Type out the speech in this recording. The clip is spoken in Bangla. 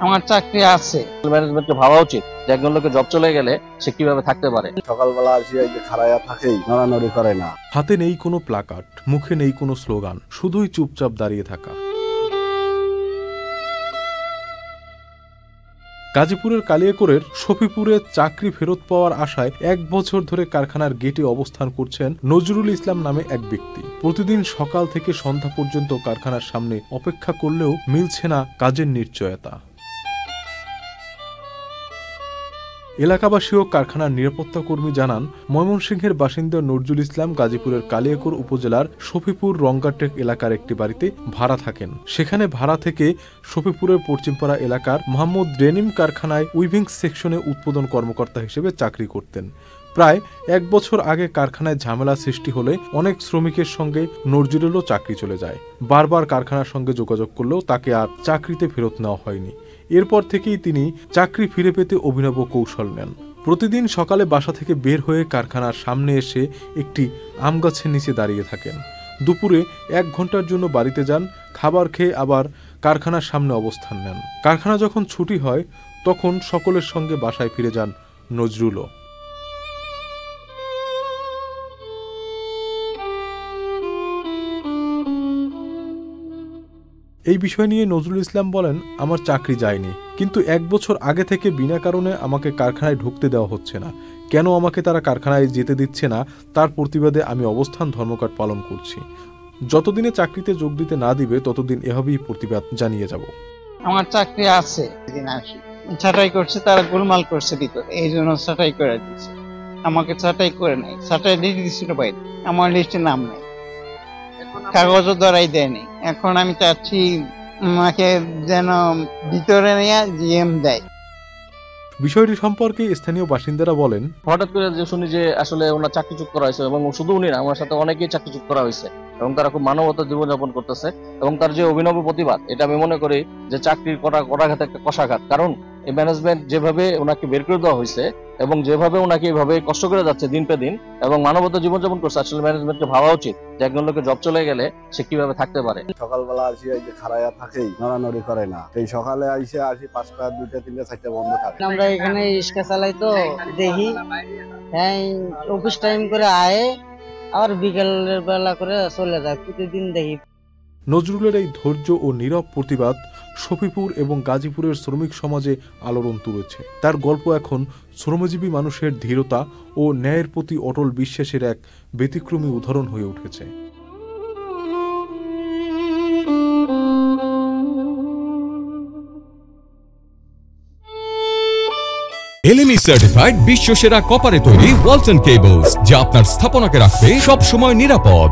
আমার চাকরি আছে। ম্যানেজমেন্টকে ভাবা উচিত যে একজন লোকের জব চলে গেলে সে কিভাবে থাকতে পারে। সকালবেলা আসি এই যে খাড়াইয়া থাকেই, নড়ানড়ি করে না। হাতে নেই কোনো প্লাকার্ড, মুখে নেই কোনো স্লোগান, শুধুই চুপচাপ দাঁড়িয়ে থাকা। গাজীপুরের কালিয়াকৈরের শফিপুরে চাকরি ফেরত পাওয়ার আশায় 1 বছর ধরে কারখানার গেটে অবস্থান করছেন নজরুল ইসলাম নামে এক ব্যক্তি। প্রতিদিন সকাল থেকে সন্ধ্যা পর্যন্ত কারখানার সামনে অপেক্ষা করলেও মিলছে না কাজের নিশ্চয়তা। এলাকাবাসী ও কারখানার নিরাপত্তা কর্মী জানান, ময়মনসিংহের বাসিন্দা নজরুল ইসলাম গাজীপুরের কালিয়াকৈর উপজেলার শফিপুর রঙ্গাটেক এলাকার একটি বাড়িতে ভাড়া থাকেন। সেখানে ভাড়া থেকে শফিপুরের পশ্চিমপাড়া এলাকার মোহাম্মদ ডেনিম কারখানায় উইভিং সেকশনে উৎপাদন কর্মকর্তা হিসেবে চাকরি করতেন। প্রায় 1 বছর আগে কারখানায় ঝামেলা সৃষ্টি হলে অনেক শ্রমিকের সঙ্গে নজরুলেরও চাকরি চলে যায়। বারবার কারখানার সঙ্গে যোগাযোগ করলেও তাকে আর চাকরিতে ফেরত নেওয়া হয়নি। এরপর থেকেই তিনি চাকরি ফিরে পেতে অভিনব কৌশল নেন। প্রতিদিন সকালে বাসা থেকে বের হয়ে কারখানার সামনে এসে একটি আম গাছের নিচে দাঁড়িয়ে থাকেন। দুপুরে 1 ঘন্টার জন্য বাড়িতে যান, খাবার খেয়ে আবার কারখানার সামনে অবস্থান নেন। কারখানা যখন ছুটি হয় তখন সকলের সঙ্গে বাসায় ফিরে যান নজরুলও। এই বিষয় নিয়ে নজরুল ইসলাম বলেন, আমার চাকরি যায়নি, কিন্তু 1 বছর আগে থেকে বিনা কারণে আমাকে কারখানায় ঢুকতে দেওয়া হচ্ছে না। কেন আমাকে তারা কারখানায় যেতে দিচ্ছে না তার প্রতিবাদে আমি অবস্থান ধর্মঘট পালন করছি। যতদিনে চাকরিতে যোগ দিতে না দিবে ততদিন এভাবেই প্রতিবাদ জানিয়ে যাব। আমার চাকরি আছে। ছাঁটাই করছে, তারা গোলমাল করছে ভিতরে, এই জন্য ছাঁটাই করে দিচ্ছে। আমাকে ছাঁটাই করে নাই, ছাঁটাই দিয়ে দিচ্ছিল বাইরে, আমার লিস্টে নাম নাই, কাগজও ধরাই দেয়নি। এখন আমি চাচ্ছি আমাকে যেন ভিতরে নিয়ে জিএম দেয়। বিষয়টি সম্পর্কে স্থানীয় বাসিন্দারা বলেন, হঠাৎ করে যে শুনি যে আসলে ওনার চাকরিচ্যুত করা হয়েছে, এবং শুধু উনি না, আমার সাথে অনেকেই চাকরিচ্যুত করা হয়েছে এবং তারা খুব মানবতা জীবনযাপন করতেছে। এবং তার যে অভিনব প্রতিবাদ, এটা আমি মনে করি যে চাকরির করাঘাত একটা কষাঘাত। কারণ এই ম্যানেজমেন্ট যেভাবে ওনাকে বের করে দেওয়া হয়েছে এবং যেভাবে ওনাকে এইভাবে কষ্ট করে যাচ্ছে দিন পে দিন এবং মানবতা জীবনযাপন করছে, আসলে ম্যানেজমেন্টকে ভাবা উচিত যে একজন লোকের জব চলে গেলে সে কিভাবে থাকতে পারে। সকালবেলা আসি এই যে খাড়াইয়া থাকেই, নড়ানড়ি করে না। এই সকালে আসি 5টা 2টা 3টা 4টা বন্ধ থাকে। আমরা এখানে রিক্সা চালাই তো দেখি, হ্যাঁ অফিস টাইম করে আয়ে আর বিকেলের বেলা করে চলে যায়, প্রতিদিন দেখি। নজরুলের এই ধৈর্য ও নীরব প্রতিবাদ শফিপুর এবং গাজীপুরের শ্রমিক সমাজে আলোড়ন তুলেছে। তার গল্প এখন শ্রমজীবী মানুষের ধীরতা ও ন্যায়ের প্রতি অটল বিশ্বাসের এক ব্যতিক্রমী উদাহরণ হয়ে উঠেছে। এলএমই সার্টিফাইড বিশ্বসেরা কপারে তৈরি ওয়ালটন কেবলস, যা আপনার স্থাপনাকে রাখবে সব সময় নিরাপদ।